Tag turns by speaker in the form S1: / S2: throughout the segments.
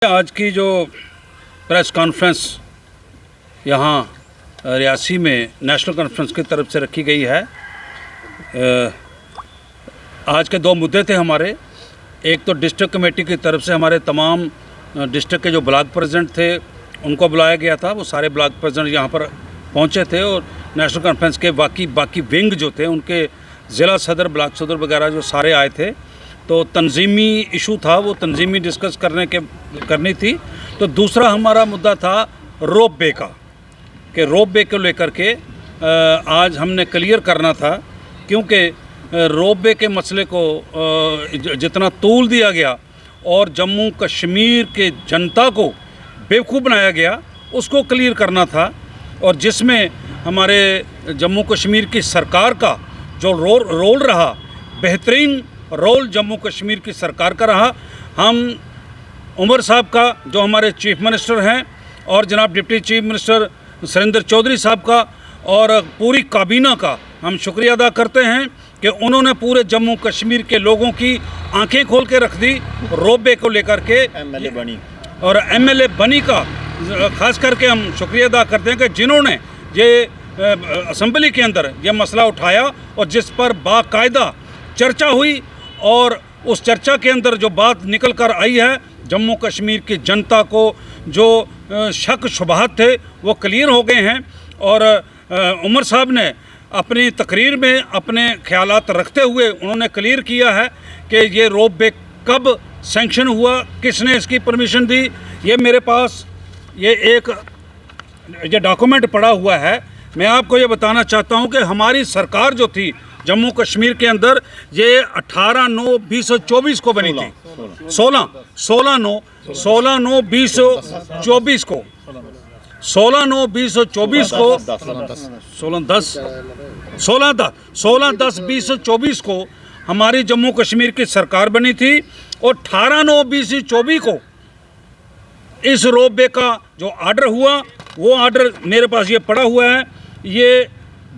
S1: आज की जो प्रेस कॉन्फ्रेंस यहाँ रियासी में नेशनल कॉन्फ्रेंस की तरफ से रखी गई है। आज के दो मुद्दे थे हमारे। एक तो डिस्ट्रिक्ट कमेटी की तरफ से हमारे तमाम डिस्ट्रिक्ट के जो ब्लॉक प्रेसिडेंट थे उनको बुलाया गया था। वो सारे ब्लॉक प्रेसिडेंट यहाँ पर पहुँचे थे और नेशनल कॉन्फ्रेंस के बाकी विंग जो थे उनके ज़िला सदर, ब्लॉक सदर वगैरह जो सारे आए थे। तो तंजीमी इशू था, वो तंजीमी डिस्कस करनी थी। तो दूसरा हमारा मुद्दा था रोप वे का, कि रोप वे को लेकर के आज हमने क्लियर करना था, क्योंकि रोप वे के मसले को जितना तूल दिया गया और जम्मू कश्मीर के जनता को बेवकूफ़ बनाया गया उसको क्लियर करना था। और जिसमें हमारे जम्मू कश्मीर की सरकार का जो रोल रहा, बेहतरीन रोल जम्मू कश्मीर की सरकार का रहा। हम उमर साहब का, जो हमारे चीफ मिनिस्टर हैं, और जनाब deputy chief minister Surendra Chaudhary साहब का और पूरी काबीना का हम शुक्रिया अदा करते हैं कि उन्होंने पूरे जम्मू कश्मीर के लोगों की आंखें खोल के रख दी रोप वे को लेकर के। एमएलए बनी का ख़ास करके हम शुक्रिया अदा करते हैं कि जिन्होंने ये असम्बली के अंदर ये मसला उठाया और जिस पर बाकायदा चर्चा हुई, और उस चर्चा के अंदर जो बात निकल कर आई है, जम्मू कश्मीर की जनता को जो शक शुबहात थे वो क्लियर हो गए हैं। और उमर साहब ने अपनी तकरीर में अपने ख्यालात रखते हुए उन्होंने क्लियर किया है कि ये रोप वे कब सैंक्शन हुआ, किसने इसकी परमिशन दी। ये मेरे पास ये डॉक्यूमेंट पड़ा हुआ है। मैं आपको ये बताना चाहता हूँ कि हमारी सरकार जो थी जम्मू कश्मीर के अंदर, ये 18/9/2024 को बनी थी। 16/9/2024 को 16/10/2024 को हमारी जम्मू कश्मीर की सरकार बनी थी। और 18/9/2024 को इस रोप वे का जो आर्डर हुआ, वो आर्डर मेरे पास ये पड़ा हुआ है। ये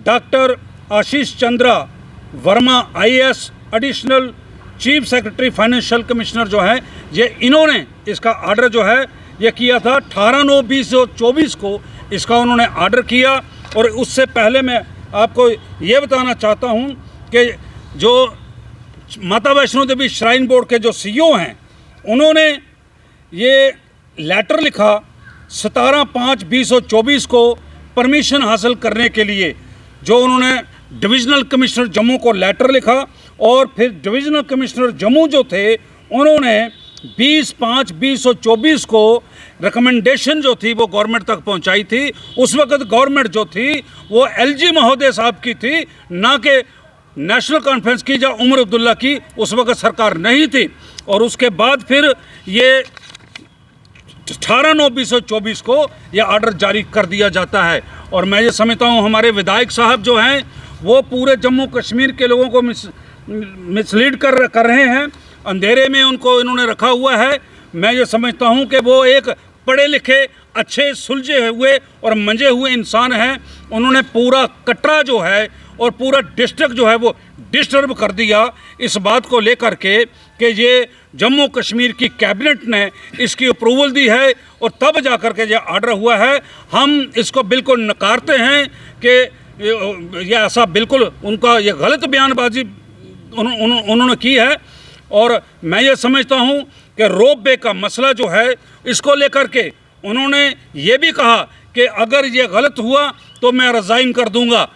S1: doctor Ashish Chandra Verma IAS additional chief secretary financial commissioner जो है, ये इन्होंने इसका आर्डर जो है ये किया था 18/9/2024 को इसका उन्होंने आर्डर किया। और उससे पहले मैं आपको ये बताना चाहता हूँ कि जो माता वैष्णो देवी श्राइन बोर्ड के जो CEO हैं, उन्होंने ये लेटर लिखा 17/5/2024 को परमिशन हासिल करने के लिए, जो उन्होंने डिविज़नल कमिश्नर जम्मू को लेटर लिखा। और फिर डिविज़नल कमिश्नर जम्मू जो थे उन्होंने 20/5/2024 को रिकमेंडेशन जो थी वो गवर्नमेंट तक पहुंचाई थी। उस वक़्त गवर्नमेंट जो थी वो LG महोदय साहब की थी, ना कि नेशनल कॉन्फ्रेंस की या उमर अब्दुल्ला की उस वक़्त सरकार नहीं थी। और उसके बाद फिर ये 18/9/2024 को यह आर्डर जारी कर दिया जाता है। और मैं ये समझता हूँ हमारे विधायक साहब जो हैं वो पूरे जम्मू कश्मीर के लोगों को मिसलीड कर रहे हैं, अंधेरे में उनको इन्होंने रखा हुआ है। मैं ये समझता हूँ कि वो एक पढ़े लिखे, अच्छे, सुलझे हुए और मंजे हुए इंसान हैं। उन्होंने पूरा कटरा जो है और पूरा डिस्ट्रिक्ट जो है वो डिस्टर्ब कर दिया इस बात को लेकर के कि ये जम्मू कश्मीर की कैबिनेट ने इसकी अप्रूवल दी है और तब जा कर के ये आर्डर हुआ है। हम इसको बिल्कुल नकारते हैं कि ये ऐसा बिल्कुल उनका ये गलत बयानबाजी उन्होंने की है। और मैं ये समझता हूँ कि रोप वे का मसला जो है इसको लेकर के उन्होंने ये भी कहा कि अगर ये गलत हुआ तो मैं रिज़ाइन कर दूँगा।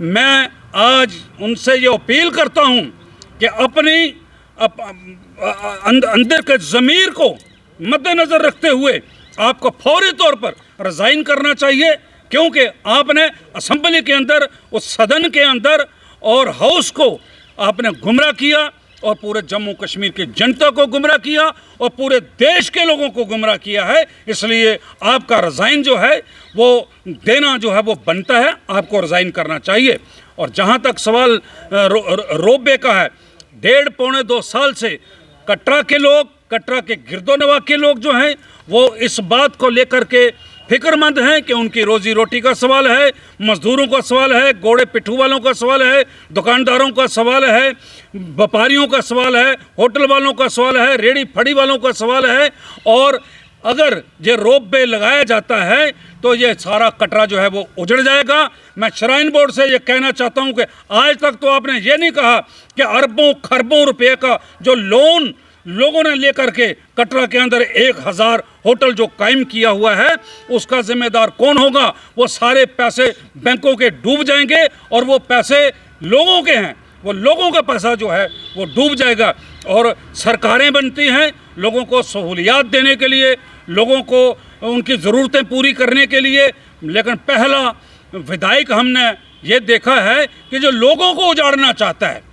S1: मैं आज उनसे ये अपील करता हूँ कि अपनी अंदर के ज़मीर को मद्देनज़र रखते हुए आपको फौरी तौर पर रिज़ाइन करना चाहिए, क्योंकि आपने असम्बली के अंदर, उस सदन के अंदर और हाउस को आपने गुमराह किया और पूरे जम्मू कश्मीर की जनता को गुमराह किया और पूरे देश के लोगों को गुमराह किया है। इसलिए आपका रिज़ाइन जो है वो देना जो है वो बनता है, आपको रिज़ाइन करना चाहिए। और जहाँ तक सवाल रोप वे का है, 1.5-2 साल से कटरा के लोग, कटरा के गिरदोनवा के लोग जो हैं वो इस बात को लेकर के फिक्रमंद हैं कि उनकी रोजी रोटी का सवाल है, मजदूरों का सवाल है, घोड़े पिट्ठू वालों का सवाल है, दुकानदारों का सवाल है, व्यापारियों का सवाल है, होटल वालों का सवाल है, रेड़ी फड़ी वालों का सवाल है। और अगर ये रोप वे लगाया जाता है तो ये सारा कटरा जो है वो उजड़ जाएगा। मैं श्राइन बोर्ड से ये कहना चाहता हूँ कि आज तक तो आपने ये नहीं कहा कि अरबों खरबों रुपए का जो लोन लोगों ने लेकर के कटरा के अंदर 1000 होटल जो कायम किया हुआ है उसका जिम्मेदार कौन होगा। वो सारे पैसे बैंकों के डूब जाएंगे और वो पैसे लोगों के हैं, वो लोगों का पैसा जो है वो डूब जाएगा। और सरकारें बनती हैं लोगों को सहूलियात देने के लिए, लोगों को उनकी ज़रूरतें पूरी करने के लिए, लेकिन पहला विधायक हमने ये देखा है कि जो लोगों को उजाड़ना चाहता है।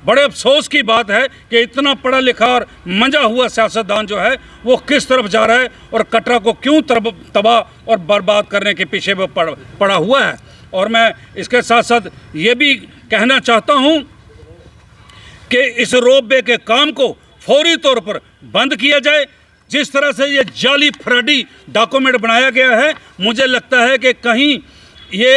S1: बड़े अफसोस की बात है कि इतना पढ़ा लिखा और मंजा हुआ सियासतदान जो है वो किस तरफ जा रहा है और कटरा को क्यों तबाह और बर्बाद करने के पीछे वो पड़ा हुआ है। और मैं इसके साथ साथ ये भी कहना चाहता हूँ कि इस रोप वे के काम को फौरी तौर पर बंद किया जाए। जिस तरह से ये जाली फराडी डॉक्यूमेंट बनाया गया है, मुझे लगता है कि कहीं ये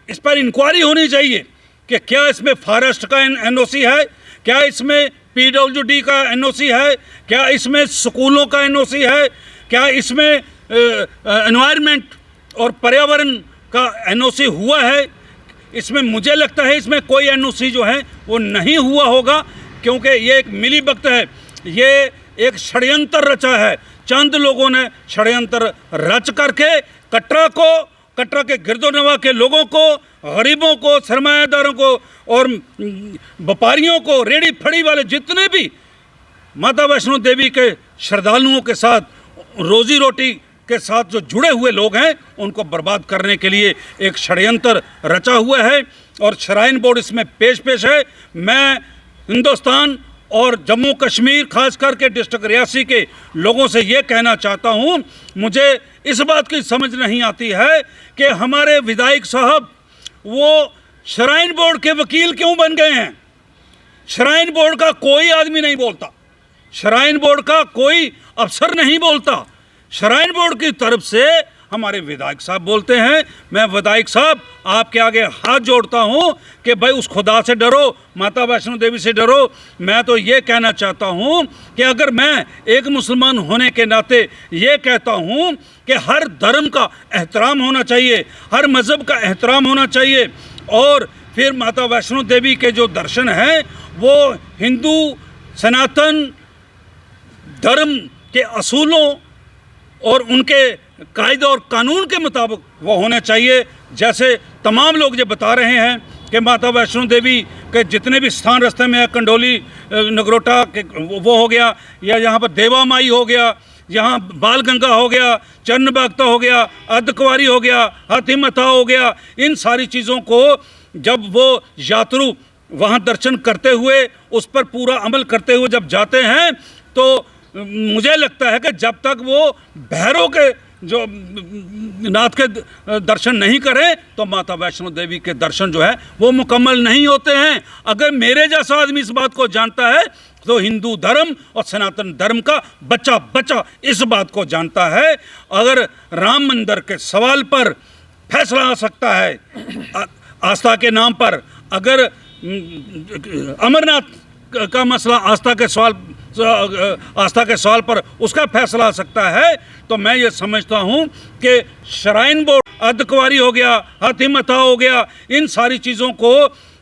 S1: इस पर इंक्वायरी होनी चाहिए कि क्या इसमें फॉरेस्ट का एनओसी है, क्या इसमें पीडब्ल्यूडी का एनओसी है, क्या इसमें स्कूलों का एनओसी है, क्या इसमें एनवायरनमेंट और पर्यावरण का एनओसी हुआ है। इसमें मुझे लगता है इसमें कोई एनओसी जो है वो नहीं हुआ होगा, क्योंकि ये एक मिली भगत है, ये एक षड्यंत्र रचा है। चंद लोगों ने षड्यंत्र रच करके कटरा के गिरदोनवा के लोगों को, गरीबों को, सरमायादारों को और व्यापारियों को, रेडी फड़ी वाले जितने भी माता वैष्णो देवी के श्रद्धालुओं के साथ रोजी रोटी के साथ जो जुड़े हुए लोग हैं उनको बर्बाद करने के लिए एक षड्यंत्र रचा हुआ है और श्राइन बोर्ड इसमें पेश है। मैं हिंदुस्तान और जम्मू कश्मीर खास करके डिस्ट्रिक्ट रियासी के लोगों से ये कहना चाहता हूँ, मुझे इस बात की समझ नहीं आती है कि हमारे विधायक साहब वो श्राइन बोर्ड के वकील क्यों बन गए हैं। श्राइन बोर्ड का कोई आदमी नहीं बोलता, श्राइन बोर्ड का कोई अफसर नहीं बोलता, श्राइन बोर्ड की तरफ से हमारे विधायक साहब बोलते हैं। मैं विधायक साहब आपके आगे हाथ जोड़ता हूं कि भाई उस खुदा से डरो, माता वैष्णो देवी से डरो। मैं तो ये कहना चाहता हूं कि अगर मैं एक मुसलमान होने के नाते ये कहता हूं कि हर धर्म का एहतराम होना चाहिए, हर मज़हब का एहतराम होना चाहिए, और फिर माता वैष्णो देवी के जो दर्शन हैं वो हिंदू सनातन धर्म के असूलों और उनके कायदे और कानून के मुताबिक वो होने चाहिए। जैसे तमाम लोग ये बता रहे हैं कि माता वैष्णो देवी के जितने भी स्थान रास्ते में है, कंडोली नगरोटा के वो हो गया, या यहाँ पर देवा माई हो गया, यहाँ बाल गंगा हो गया, चरण बागता हो गया, अर्धकुंवारी हो गया, हाथी मथा हो गया, इन सारी चीज़ों को जब वो यात्रु वहाँ दर्शन करते हुए उस पर पूरा अमल करते हुए जब जाते हैं तो मुझे लगता है कि जब तक वो भैरव के जो नाथ के दर्शन नहीं करें तो माता वैष्णो देवी के दर्शन जो है वो मुकम्मल नहीं होते हैं। अगर मेरे जैसा आदमी इस बात को जानता है तो हिंदू धर्म और सनातन धर्म का बच्चा इस बात को जानता है। अगर राम मंदिर के सवाल पर फैसला आ सकता है आस्था के नाम पर, अगर अमरनाथ का मसला आस्था के सवाल पर उसका फैसला आ सकता है, तो मैं ये समझता हूँ कि श्राइन बोर्ड अर्धकुंवारी हो गया, हाथी मथा हो गया, इन सारी चीज़ों को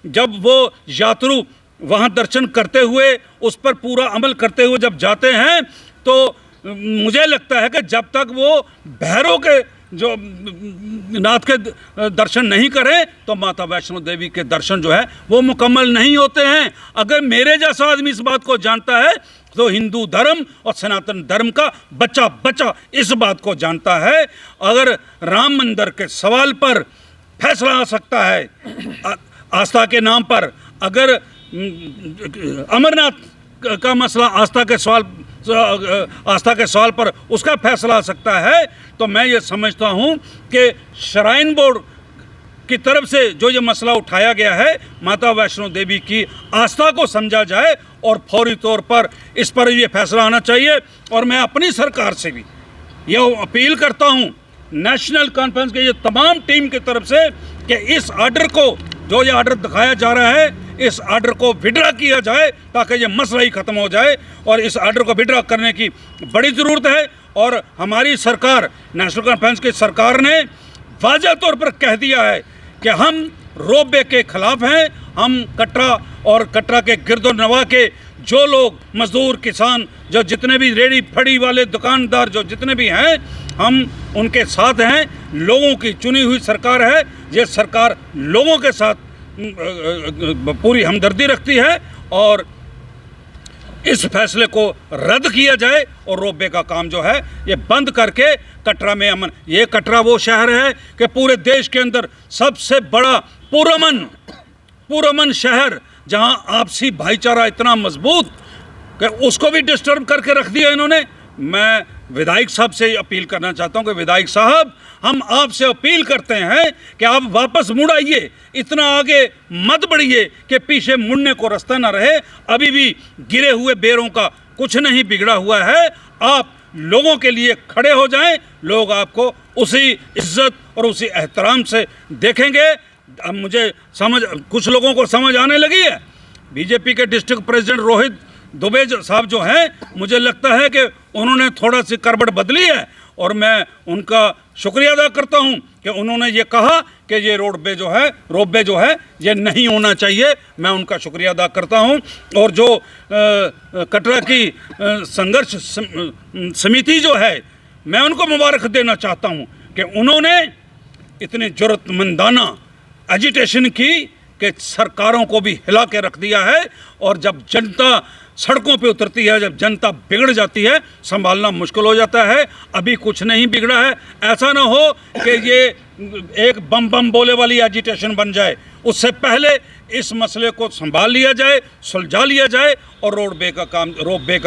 S1: जब वो यात्रु वहाँ दर्शन करते हुए उस पर पूरा अमल करते हुए जब जाते हैं तो मुझे लगता है कि जब तक वो भैरव के जो नाथ के दर्शन नहीं करें तो माता वैष्णो देवी के दर्शन जो है वो मुकम्मल नहीं होते हैं। अगर मेरे जैसा आदमी इस बात को जानता है तो हिंदू धर्म और सनातन धर्म का बच्चा इस बात को जानता है। अगर राम मंदिर के सवाल पर फैसला आ सकता है आस्था के नाम पर, अगर अमरनाथ का मसला आस्था के सवाल पर उसका फैसला आ सकता है, तो मैं ये समझता हूँ कि श्राइन बोर्ड की तरफ से जो ये मसला उठाया गया है माता वैष्णो देवी की आस्था को समझा जाए और फौरी तौर पर इस पर ये फैसला आना चाहिए। और मैं अपनी सरकार से भी ये अपील करता हूँ नेशनल कॉन्फ्रेंस के ये तमाम टीम की तरफ से कि इस आर्डर को, जो ये आर्डर दिखाया जा रहा है, इस आर्डर को विड्रा किया जाए ताकि ये मसला ही ख़त्म हो जाए। और इस आर्डर को विड्रा करने की बड़ी ज़रूरत है और हमारी सरकार, नेशनल कॉन्फ्रेंस की सरकार ने वाज़ह तौर पर कह दिया है कि हम रोपवे के खिलाफ हैं। हम कटरा और कटरा के गिरदोनवा के जो लोग मजदूर, किसान, जो जितने भी रेडी फड़ी वाले दुकानदार, जो जितने भी हैं, हम उनके साथ हैं। लोगों की चुनी हुई सरकार है। ये सरकार लोगों के साथ पूरी हमदर्दी रखती है और इस फैसले को रद्द किया जाए और रोपवे का काम जो है ये बंद करके कटरा में अमन। ये कटरा वो शहर है कि पूरे देश के अंदर सबसे बड़ा पुरअमन शहर, जहां आपसी भाईचारा इतना मजबूत कि उसको भी डिस्टर्ब करके रख दिया इन्होंने। मैं विधायक साहब से अपील करना चाहता हूं कि विधायक साहब, हम आपसे अपील करते हैं कि आप वापस मुड़ आइए, इतना आगे मत बढ़िए कि पीछे मुड़ने को रास्ता ना रहे। अभी भी गिरे हुए बेरों का कुछ नहीं बिगड़ा हुआ है। आप लोगों के लिए खड़े हो जाएं, लोग आपको उसी इज्जत और उसी एहतराम से देखेंगे। अब मुझे कुछ लोगों को समझ आने लगी है। बीजेपी के डिस्ट्रिक्ट प्रेसिडेंट रोहित दुबे साहब जो हैं, मुझे लगता है कि उन्होंने थोड़ा सी करवट बदली है और मैं उनका शुक्रिया अदा करता हूं कि उन्होंने ये कहा कि ये रोपवे जो है ये नहीं होना चाहिए। मैं उनका शुक्रिया अदा करता हूं। और जो कटरा की संघर्ष समिति जो है, मैं उनको मुबारक देना चाहता हूं कि उन्होंने इतनी जरूरतमंदाना एजिटेशन की कि सरकारों को भी हिला के रख दिया है। और जब जनता सड़कों पे उतरती है, जब जनता बिगड़ जाती है, संभालना मुश्किल हो जाता है। अभी कुछ नहीं बिगड़ा है। ऐसा ना हो कि ये एक बम बम बोले वाली एजिटेशन बन जाए। उससे पहले इस मसले को संभाल लिया जाए, सुलझा लिया जाए और रोपवे का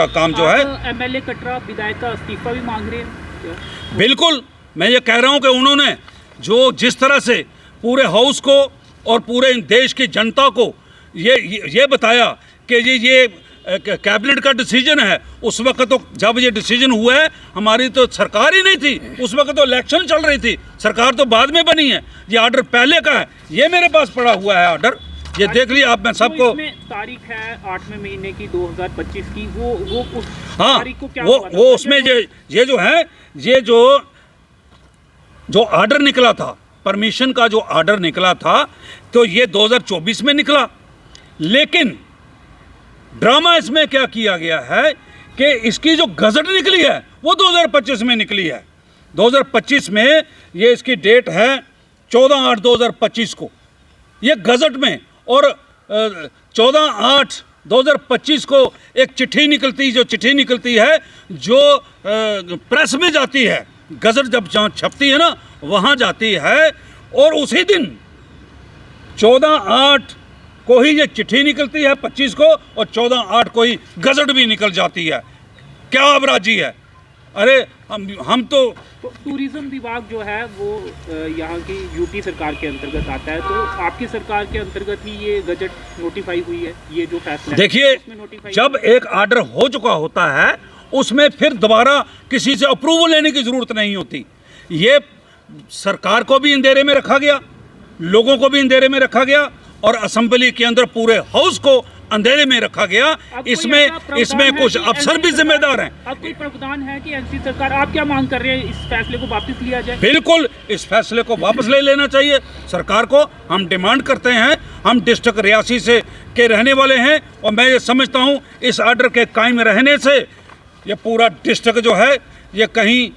S1: काम जो है।
S2: एमएलए कटरा विधायक का इस्तीफा भी मांग रहे हैं।
S1: बिल्कुल, मैं ये कह रहा हूँ कि उन्होंने जिस तरह से पूरे हाउस को और पूरे देश की जनता को ये बताया कि ये कैबिनेट का डिसीजन है। उस वक्त तो जब ये डिसीजन हुआ है, हमारी तो सरकार ही नहीं थी, उस वक्त तो इलेक्शन चल रही थी। सरकार तो बाद में बनी है। ये ऑर्डर पहले का है, ये मेरे पास पड़ा हुआ है ऑर्डर, ये देख लिया आप। मैं सबको
S2: तारीख है 8वें महीने की 2025 की, वो उस
S1: तारीख
S2: को क्या
S1: वो उसमें ये जो है, ये जो ऑर्डर निकला था, परमिशन का जो ऑर्डर निकला था, तो ये 2024 में निकला। लेकिन ड्रामा इसमें क्या किया गया है कि इसकी जो गजट निकली है वो 2025 में निकली है। 2025 में ये इसकी डेट है 14/8/2025 को, ये गजट में। और 14/8/2025 को एक चिट्ठी निकलती है जो प्रेस में जाती है। गजट जब जहाँ छपती है ना, वहाँ जाती है। और उसी दिन 14/8 को ही ये चिट्ठी निकलती है 25 को, और 14/8 को ही गजट भी निकल जाती है। क्या अपराधी है? अरे हम तो
S2: टूरिज्म विभाग जो है वो यहाँ की यूपी सरकार के अंतर्गत आता है, तो आपकी सरकार के अंतर्गत ही ये गजट नोटिफाई हुई है। ये जो फैसला
S1: देखिए, जब एक ऑर्डर हो चुका होता है, उसमें फिर दोबारा किसी से अप्रूवल लेने की ज़रूरत नहीं होती। ये सरकार को भी अंधेरे में रखा गया, लोगों को भी अंधेरे में रखा गया, और असेंबली के अंदर पूरे हाउस को अंधेरे में रखा गया। इसमें कुछ अफसर भी जिम्मेदार हैं।
S2: अब कोई प्रावधान है कि एनसी सरकार, आप क्या मांग कर रहे हैं, इस फैसले को वापस लिया जाए?
S1: बिल्कुल, इस फैसले को वापस ले लेना चाहिए सरकार को। हम डिमांड करते हैं, हम डिस्ट्रिक्ट रियासी से के रहने वाले हैं, और मैं ये समझता हूँ इस ऑर्डर के कायम रहने से ये पूरा डिस्ट्रिक्ट जो है, ये कहीं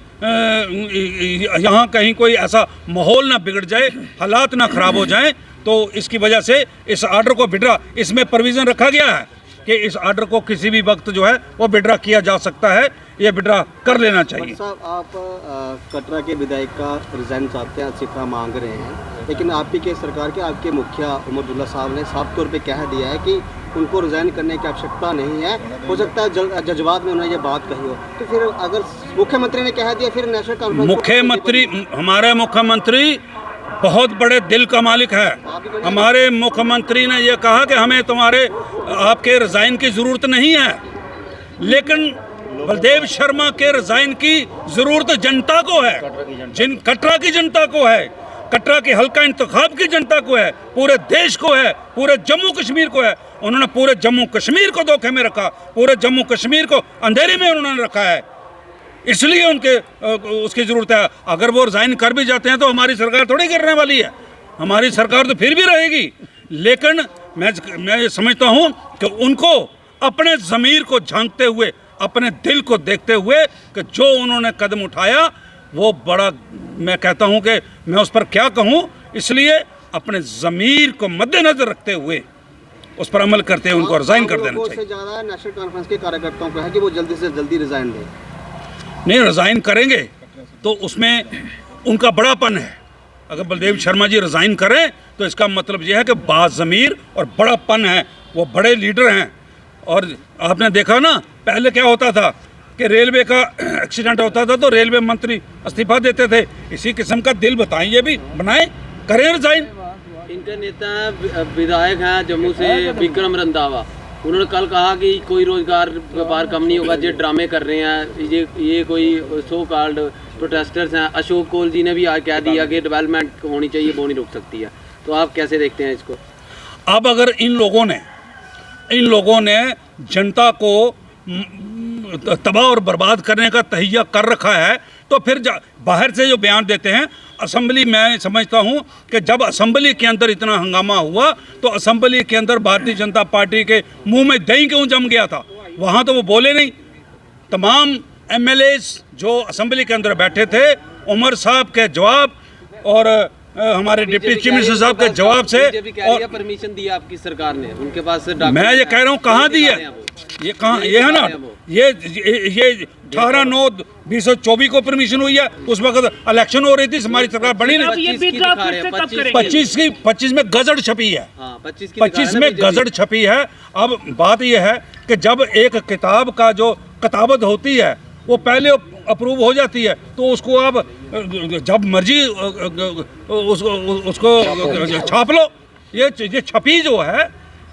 S1: यहाँ कहीं कोई ऐसा माहौल ना बिगड़ जाए, हालात ना ख़राब हो जाएं। तो इसकी वजह से इस ऑर्डर को विड्रा, इसमें प्रोविज़न रखा गया है कि इस ऑर्डर को किसी भी वक्त जो है वो विड्रा किया जा सकता है। ये विड्रा कर लेना चाहिए।
S3: साहब, आप कटरा के विधायक का रिज़ाइन चाहते हैं, इस्तीफा मांग रहे हैं, लेकिन आपकी के सरकार के आपके मुखिया उमर अब्दुल्ला साहब ने साफ तौर पे कह दिया है कि उनको रिज़ाइन करने की आवश्यकता नहीं है। हो सकता है जज्बात में उन्होंने ये बात कही हो, तो फिर अगर मुख्यमंत्री ने कह दिया, फिर नेशनल कॉन्फ्रेंस
S1: हमारे मुख्यमंत्री बहुत बड़े दिल का मालिक है। हमारे मुख्यमंत्री ने यह कहा कि हमें आपके रिज़ाइन की ज़रूरत नहीं है, लेकिन बलदेव शर्मा के रिज़ाइन की ज़रूरत जनता को है, कटरा की जनता को है, कटरा के हल्का इंतखाब की जनता को है, पूरे देश को है, पूरे जम्मू कश्मीर को है। उन्होंने पूरे जम्मू कश्मीर को धोखे में रखा, पूरे जम्मू कश्मीर को अंधेरे में उन्होंने रखा है। इसलिए उनके उसकी ज़रूरत है। अगर वो रिज़ाइन कर भी जाते हैं तो हमारी सरकार थोड़ी गिरने वाली है, हमारी सरकार तो फिर भी रहेगी। लेकिन मैं ये समझता हूँ कि उनको अपने ज़मीर को झांकते हुए, अपने दिल को देखते हुए कि जो उन्होंने कदम उठाया वो बड़ा, मैं कहता हूँ कि मैं उस पर क्या कहूँ, इसलिए अपने ज़मीर को मद्देनज़र रखते हुए उस पर अमल करते हुए उनको रिज़ाइन कर देना चाहिए।
S3: ज़्यादा नेशनल कॉन्फ्रेंस के कार्यकर्ताओं को है कि वो जल्दी से जल्दी रिज़ाइन दें।
S1: नहीं, रिज़ाइन करेंगे तो उसमें उनका बड़ापन है। अगर बलदेव शर्मा जी रिज़ाइन करें तो इसका मतलब यह है कि बाज़मीर और बड़ापन है, वो बड़े लीडर हैं। और आपने देखा ना, पहले क्या होता था कि रेलवे का एक्सीडेंट होता था तो रेलवे मंत्री इस्तीफा देते थे। इसी किस्म का दिल बताएं, ये भी बनाएं, करें रिज़ाइन।
S4: इनके नेता विधायक हैं जम्मू से विक्रम रंधावा, उन्होंने कल कहा कि कोई रोजगार व्यापार कम नहीं होगा, जो ड्रामे कर रहे हैं ये कोई सो कॉल्ड प्रोटेस्टर्स हैं। अशोक कोल जी ने भी आज कह दिया कि डेवलपमेंट होनी चाहिए, वो नहीं रुक सकती है। तो आप कैसे देखते हैं इसको?
S1: अब अगर इन लोगों ने जनता को तबाह और बर्बाद करने का तहिया कर रखा है तो फिर बाहर से जो बयान देते हैं, असेंबली, मैं समझता हूं कि जब असेंबली के अंदर इतना हंगामा हुआ तो असेंबली के अंदर भारतीय जनता पार्टी के मुंह में दही क्यों जम गया था? वहां तो वो बोले नहीं। तमाम एमएलएस जो असेंबली के अंदर बैठे थे, उमर साहब के जवाब और हमारे डिप्टी चीफ मिनिस्टर साहब के जवाब से,
S4: और परमिशन दी आपकी सरकार ने उनके पास।
S1: मैं ये कह रहा हूँ कहाँ दी है, ये कहाँ, ये है ना, ये 18/9/2024 को परमिशन हुई है। उस वक्त इलेक्शन हो रही थी, हमारी सरकार बनी नहीं। 25 में गजट छपी है, 25 में गजट छपी है। अब बात यह है कि जब एक किताब का जो किताबत होती है वो पहले अप्रूव हो जाती है तो उसको आप जब मर्जी उसको छाप लो। ये छपी जो है।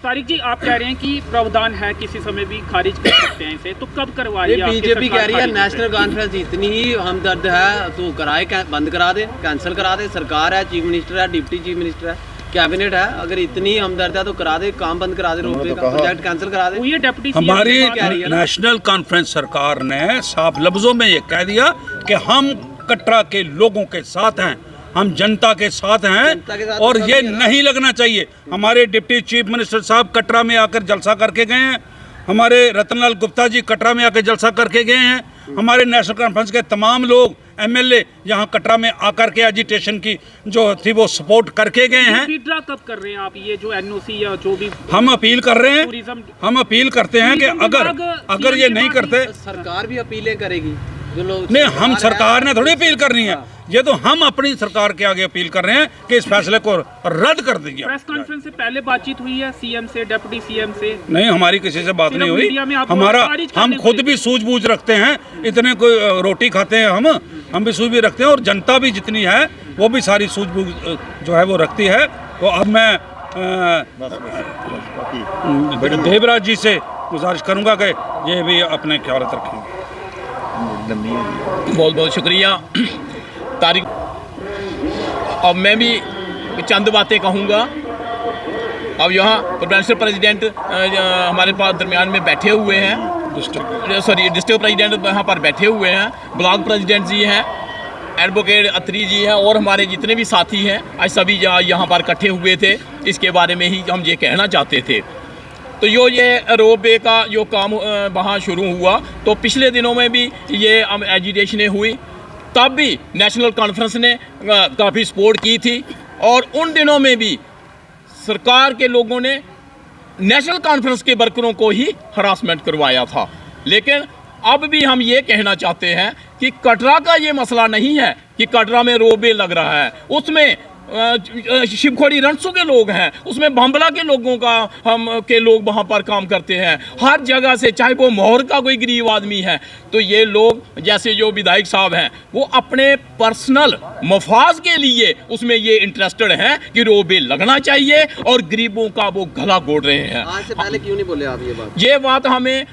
S2: तारिक जी, आप कह रहे हैं कि प्रावधान है किसी समय भी खारिज कर सकते हैं इसे, तो कब करवाइए?
S4: बीजेपी कह रही है नेशनल कॉन्फ्रेंस इतनी ही हमदर्द है तो कराए, बंद करा दे, कैंसिल करा दे। सरकार है, चीफ मिनिस्टर है, डिप्टी चीफ मिनिस्टर है, कैबिनेट है, अगर इतनी हमदर्द है तो करा दे, काम बंद करा दे, रोपवे का प्रोजेक्ट कैंसिल करा दे।
S2: ये डेप्यूटी
S1: हमारी नेशनल कॉन्फ्रेंस सरकार ने साफ लफ्जों में ये कह दिया कि हम कटरा के लोगों के साथ हैं, हम जनता के साथ हैं और ये नहीं लगना चाहिए। हमारे डिप्टी चीफ मिनिस्टर साहब कटरा में आकर जलसा करके गए हैं, हमारे रतनलाल गुप्ता जी कटरा में आकर जलसा करके गए हैं, हमारे नेशनल कॉन्फ्रेंस के तमाम लोग एमएलए यहाँ कटरा में आकर के एजिटेशन की जो थी वो सपोर्ट करके गए हैं।
S2: विड्रॉ कब कर रहे हैं आप? ये जो एनओसी या जो भी
S1: हम अपील कर रहे हैं, हम अपील करते हैं कि अगर ये नहीं करते,
S4: सरकार भी अपीलें करेगी जो लोग।
S1: नहीं, हम सरकार ने थोड़ी अपील करनी है, ये तो हम अपनी सरकार के आगे अपील कर रहे हैं कि इस फैसले को रद्द कर दीजिए।
S2: प्रेस कॉन्फ्रेंस से पहले बातचीत हुई है सीएम से, डिप्टी सीएम से?
S1: नहीं, हमारी किसी से बात नहीं हुई। हम खुद भी सूझबूझ रखते हैं, इतने कोई रोटी खाते हैं हम भी सूझबूझ रखते हैं और जनता भी जितनी है वो भी सारी सूझबूझ जो है वो रखती है। तो अब मैं देवराज जी से गुजारिश करूंगा कि ये भी अपने ख्याल रखेंगे।
S5: बहुत बहुत शुक्रिया तारिक। अब मैं भी चंद बातें कहूँगा। अब यहाँ प्रोविंशियल प्रेसिडेंट हमारे पास दरमियान में बैठे हुए हैं, डिस्ट्रिक्ट प्रेसिडेंट यहाँ पर बैठे हुए हैं, ब्लॉक प्रेसिडेंट जी हैं, एडवोकेट अत्री जी हैं और हमारे जितने भी साथी हैं आज सभी यहाँ पर इकट्ठे हुए थे। इसके बारे में ही हम ये कहना चाहते थे। तो ये रोपवे का जो काम वहाँ शुरू हुआ तो पिछले दिनों में भी ये एजिटेशनें हुई, तब भी नेशनल कॉन्फ्रेंस ने काफ़ी सपोर्ट की थी और उन दिनों में भी सरकार के लोगों ने नेशनल कॉन्फ्रेंस के वर्करों को ही हरासमेंट करवाया था। लेकिन अब भी हम ये कहना चाहते हैं कि कटरा का ये मसला नहीं है कि कटरा में रोपवे लग रहा है, उसमें शिवखोड़ी रणसू के लोग हैं, उसमें भांबला के लोगों का के लोग वहाँ पर काम करते हैं हर जगह से, चाहे वो मोहर का कोई गरीब आदमी है। तो ये लोग जैसे जो विधायक साहब हैं वो अपने पर्सनल मफाज के लिए उसमें ये इंटरेस्टेड हैं कि रोबे लगना चाहिए और गरीबों का वो गला घोट रहे हैं।
S3: आज से पहले क्यों नहीं बोले आप
S5: ये बात हमें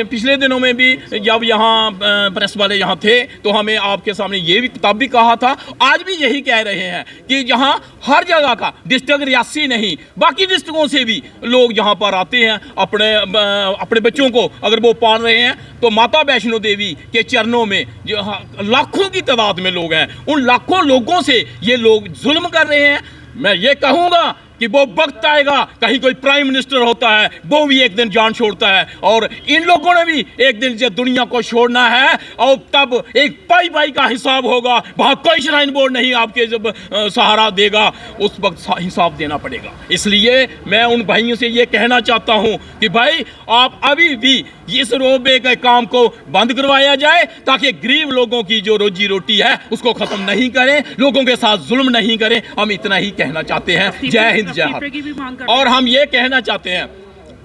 S5: पिछले दिनों में भी जब यहाँ प्रेस वाले यहाँ थे तो हमें आपके सामने ये भी तब भी कहा था, आज भी यही कह रहे हैं कि जहाँ हर जगह का डिस्ट्रिक्ट रियासी नहीं बाकी डिस्ट्रिक्टों से भी लोग यहाँ पर आते हैं अपने बच्चों को अगर वो पाल रहे हैं तो माता वैष्णो देवी के चरणों में जो लाखों की तादाद में लोग हैं, उन लाखों लोगों से ये लोग जुल्म कर रहे हैं। मैं ये कहूँगा कि वो वक्त आएगा, कहीं कोई प्राइम मिनिस्टर होता है वो भी एक दिन जान छोड़ता है और इन लोगों ने भी एक दिन से दुनिया को छोड़ना है और तब एक पाई पाई का हिसाब होगा। वहाँ कोई श्राइन बोर्ड नहीं आपके जब सहारा देगा, उस वक्त हिसाब देना पड़ेगा। इसलिए मैं उन भाइयों से ये कहना चाहता हूँ कि भाई आप अभी भी इस रोबे के काम को बंद करवाया जाए ताकि गरीब लोगों की जो रोजी रोटी है उसको ख़त्म नहीं करें, लोगों के साथ जुल्म नहीं करें। हम इतना ही कहना चाहते हैं। जय हिंद जय भारत। और हम ये कहना चाहते हैं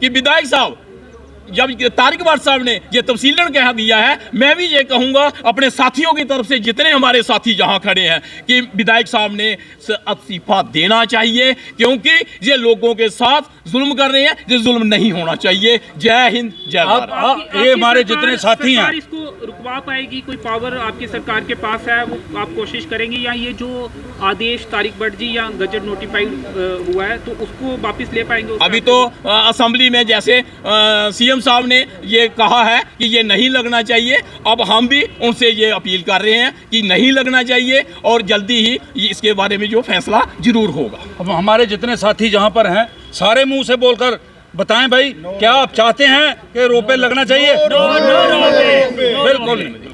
S5: कि विधायक साहब जब तारिक वार साहब ने ये तफसीलन कह दिया है, मैं भी ये कहूँगा अपने साथियों की तरफ से जितने हमारे साथी जहाँ खड़े हैं कि विधायक साहब ने इस्तीफा देना चाहिए क्योंकि ये लोगों के साथ जुल्म कर रहे हैं, ये जुल्म नहीं होना चाहिए। जय हिंद जय भारत।
S1: ये हमारे जितने साथी हैं
S2: इसको रुकवा पाएगी, कोई पावर आपकी सरकार के पास है वो आप कोशिश करेंगे, या ये जो आदेश तारिक भट्ट जी या गजट नोटिफाइड हुआ है तो उसको वापस ले पाएंगे?
S5: अभी तो असेंबली में जैसे सीएम साहब ने ये कहा है कि ये नहीं लगना चाहिए, अब हम भी उनसे ये अपील कर रहे हैं कि नहीं लगना चाहिए और जल्दी ही इसके बारे में जो फैसला जरूर होगा।
S1: अब हमारे जितने साथी जहाँ पर हैं सारे मुंह से बोलकर बताएं भाई, क्या आप चाहते हैं कि रोपे लगना चाहिए? बिल्कुल नहीं।